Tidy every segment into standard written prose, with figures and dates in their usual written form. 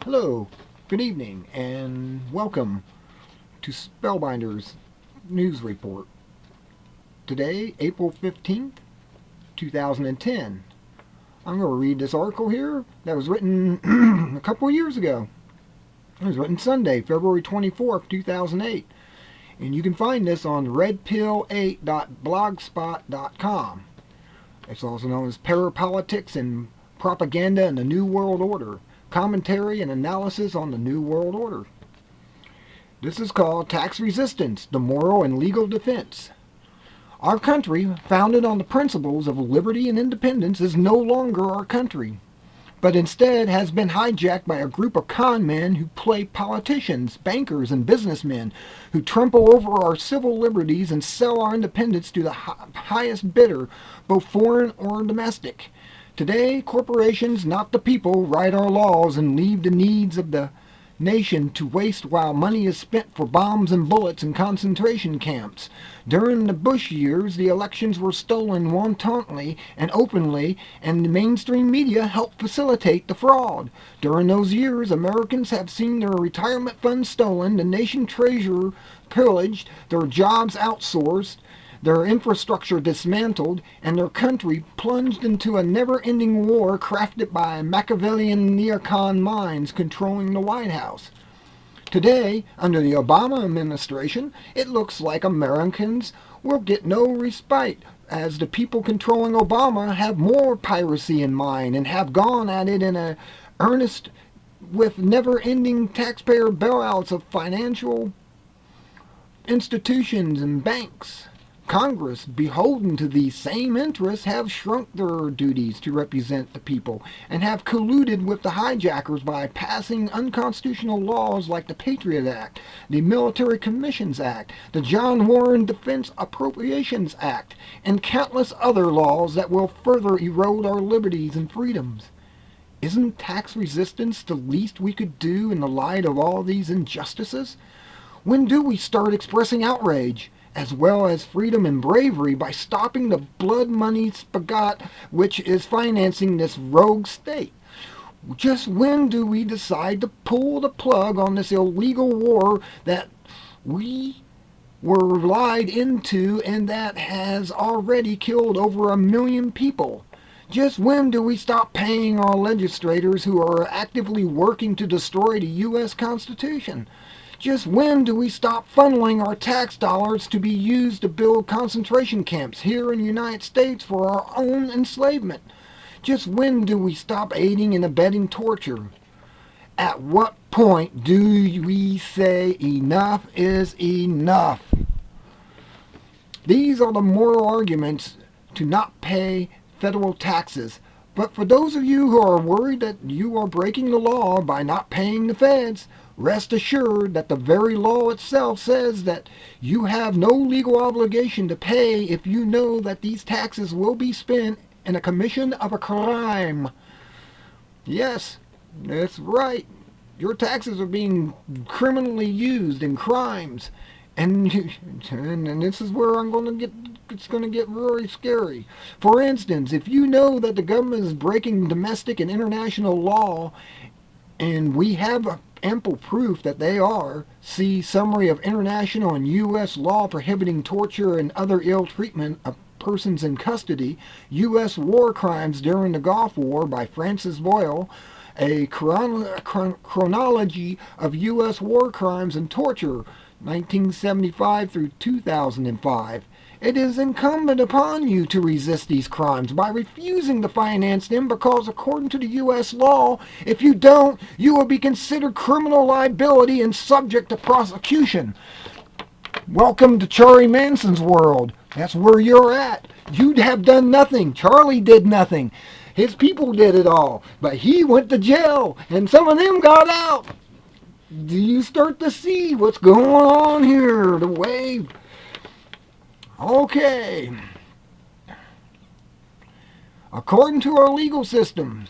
Hello, good evening, and welcome to Spellbinders News Report. Today, April 15th, 2010. I'm going to read this article here that was written a couple of years ago. It was written Sunday, February 24th, 2008. And you can find this on redpill8.blogspot.com. It's also known as Parapolitics and Propaganda in the New World Order. Commentary and analysis on the New World Order. This is called Tax Resistance, the Moral and Legal Defense. Our country, founded on the principles of liberty and independence, is no longer our country, but instead has been hijacked by a group of con men who play politicians, bankers, and businessmen who trample over our civil liberties and sell our independence to the highest bidder, both foreign or domestic. Today, corporations, not the people, write our laws and leave the needs of the nation to waste while money is spent for bombs and bullets in concentration camps. During the Bush years, the elections were stolen wantonly and openly, and the mainstream media helped facilitate the fraud. During those years, Americans have seen their retirement funds stolen, the nation treasurer pillaged, their jobs outsourced, their infrastructure dismantled, and their country plunged into a never-ending war crafted by Machiavellian neocon minds controlling the White House. Today, under the Obama administration, it looks like Americans will get no respite, as the people controlling Obama have more piracy in mind and have gone at it in a earnest with never-ending taxpayer bailouts of financial institutions and banks. Congress, beholden to these same interests, have shrunk their duties to represent the people and have colluded with the hijackers by passing unconstitutional laws like the Patriot Act, the Military Commissions Act, the John Warren Defense Appropriations Act, and countless other laws that will further erode our liberties and freedoms. Isn't tax resistance the least we could do in the light of all these injustices? When do we start expressing outrage, as well as freedom and bravery, by stopping the blood money spigot which is financing this rogue state? Just when do we decide to pull the plug on this illegal war that we were lied into and that has already killed over 1 million people? Just when do we stop paying our legislators who are actively working to destroy the U.S. Constitution? Just when do we stop funneling our tax dollars to be used to build concentration camps here in the United States for our own enslavement? Just when do we stop aiding and abetting torture? At what point do we say enough is enough? These are the moral arguments to not pay federal taxes. But for those of you who are worried that you are breaking the law by not paying the feds, rest assured that the very law itself says that you have no legal obligation to pay if you know that these taxes will be spent in a commission of a crime. Yes, that's right. Your taxes are being criminally used in crimes. And this is where it's going to get very scary. For instance, if you know that the government is breaking domestic and international law, and we have ample proof that they are, see Summary of International and U.S. Law Prohibiting Torture and Other Ill Treatment of Persons in Custody, U.S. War Crimes During the Gulf War by Francis Boyle, a chronology of U.S. war crimes and torture, 1975 through 2005. It is incumbent upon you to resist these crimes by refusing to finance them because, according to the U.S. law, if you don't, you will be considered criminal liability and subject to prosecution. Welcome to Charlie Manson's world. That's where you're at. You have done nothing. Charlie did nothing. His people did it all. But he went to jail, and some of them got out. Do you start to see what's going on here? The way... Okay. According to our legal system,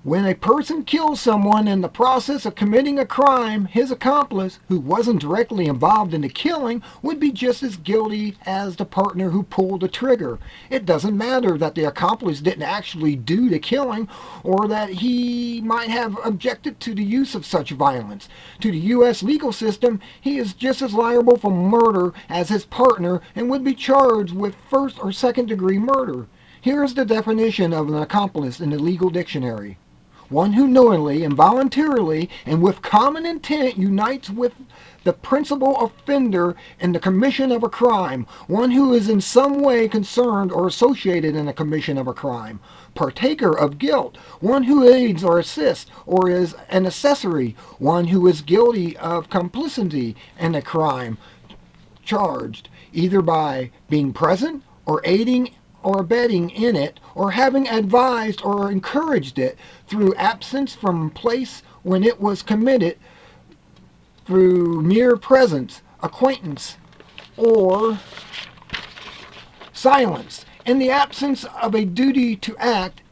When a person kills someone in the process of committing a crime, his accomplice, who wasn't directly involved in the killing, would be just as guilty as the partner who pulled the trigger. It doesn't matter that the accomplice didn't actually do the killing or that he might have objected to the use of such violence. To the U.S. legal system, he is just as liable for murder as his partner and would be charged with first or second degree murder. Here is the definition of an accomplice in the legal dictionary: one who knowingly and voluntarily and with common intent unites with the principal offender in the commission of a crime, one who is in some way concerned or associated in the commission of a crime, partaker of guilt, one who aids or assists or is an accessory, one who is guilty of complicity in a crime charged, either by being present or aiding or abetting in it, or having advised or encouraged it through absence from place when it was committed, through mere presence, acquaintance, or silence. In the absence of a duty to act,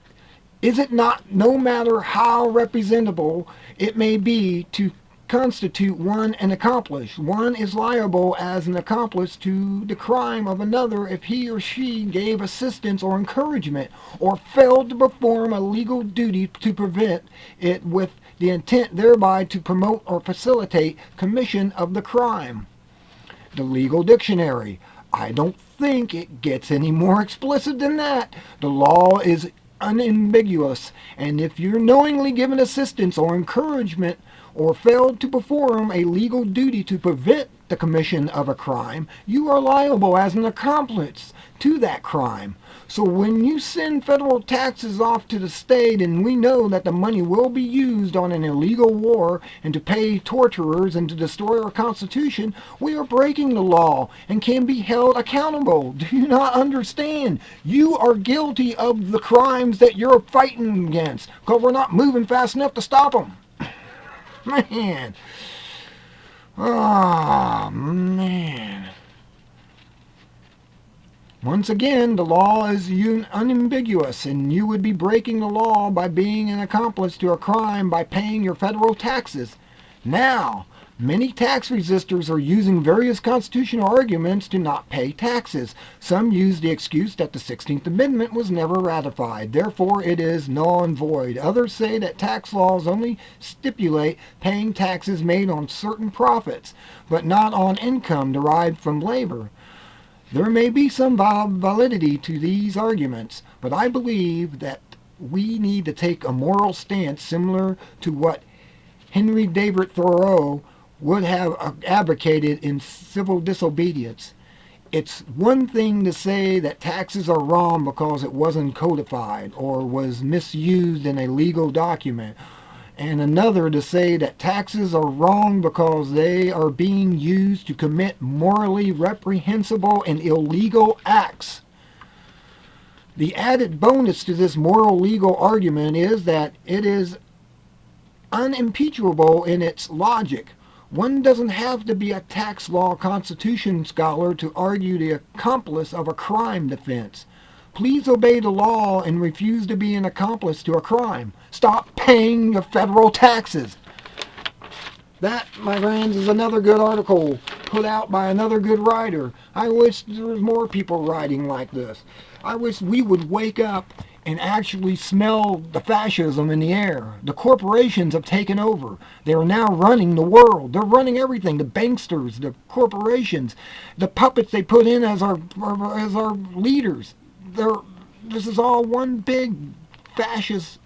is it not, no matter how representable it may be, to constitute one an accomplice? One is liable as an accomplice to the crime of another if he or she gave assistance or encouragement or failed to perform a legal duty to prevent it with the intent thereby to promote or facilitate commission of the crime. The legal dictionary. I don't think it gets any more explicit than that. The law is unambiguous, and if you're knowingly given assistance or encouragement or failed to perform a legal duty to prevent the commission of a crime, you are liable as an accomplice to that crime. So when you send federal taxes off to the state and we know that the money will be used on an illegal war and to pay torturers and to destroy our Constitution, we are breaking the law and can be held accountable. Do you not understand? You are guilty of the crimes that you're fighting against because we're not moving fast enough to stop them. Man. Oh, man. Once again, the law is unambiguous, and you would be breaking the law by being an accomplice to a crime by paying your federal taxes. Now, many tax resistors are using various constitutional arguments to not pay taxes. Some use the excuse that the 16th Amendment was never ratified, therefore it is null and void. Others say that tax laws only stipulate paying taxes made on certain profits, but not on income derived from labor. There may be some validity to these arguments, but I believe that we need to take a moral stance similar to what Henry David Thoreau would have advocated in civil disobedience. It's one thing to say that taxes are wrong because it wasn't codified or was misused in a legal document, and another to say that taxes are wrong because they are being used to commit morally reprehensible and illegal acts. The added bonus to this moral legal argument is that it is unimpeachable in its logic. One doesn't have to be a tax law constitution scholar to argue the accomplice of a crime defense. Please obey the law and refuse to be an accomplice to a crime. Stop paying your federal taxes. That, my friends, is another good article put out by another good writer. I wish there was more people writing like this. I wish we would wake up and actually smell the fascism in the air. The corporations have taken over. They are now running the world. They're running everything. The banksters, the corporations, the puppets they put in as our leaders. This is all one big fascist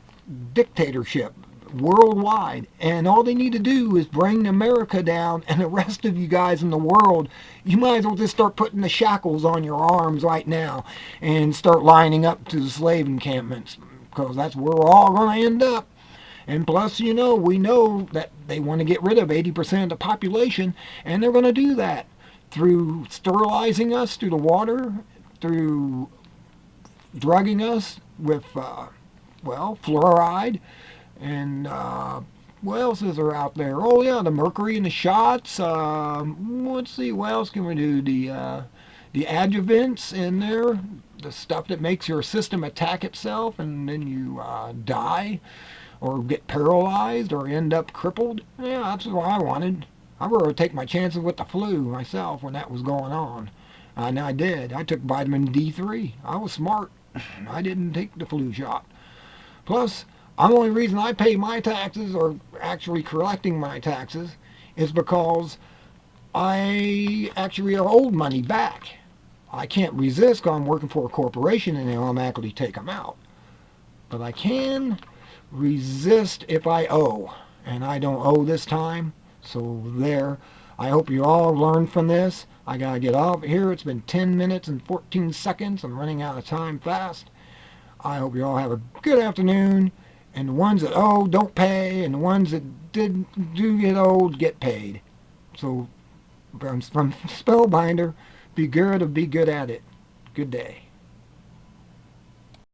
dictatorship worldwide, and all they need to do is bring America down, and the rest of you guys in the world, you might as well just start putting the shackles on your arms right now and start lining up to the slave encampments, because that's where we're all going to end up. And plus, we know that they want to get rid of 80% of the population, and they're going to do that through sterilizing us through the water, through drugging us with, fluoride, and what else is there out there? Oh yeah, the mercury in the shots. Let's see, what else can we do? The adjuvants in there, the stuff that makes your system attack itself, and then you die. or get paralyzed or end up crippled. Yeah, that's what I wanted. I rather take my chances with the flu myself when that was going on. And I did. I took vitamin D3. I was smart. I didn't take the flu shot. Plus, the only reason I pay my taxes, or actually collecting my taxes, is because I actually owe money back. I can't resist because I'm working for a corporation and they automatically take them out. But I can resist if I owe. And I don't owe this time. So there. I hope you all learned from this. I got to get off here. It's been 10 minutes and 14 seconds. I'm running out of time fast. I hope you all have a good afternoon. And the ones that owe don't pay. And the ones that do get owed get paid. So from Spellbinder, be good or be good at it. Good day.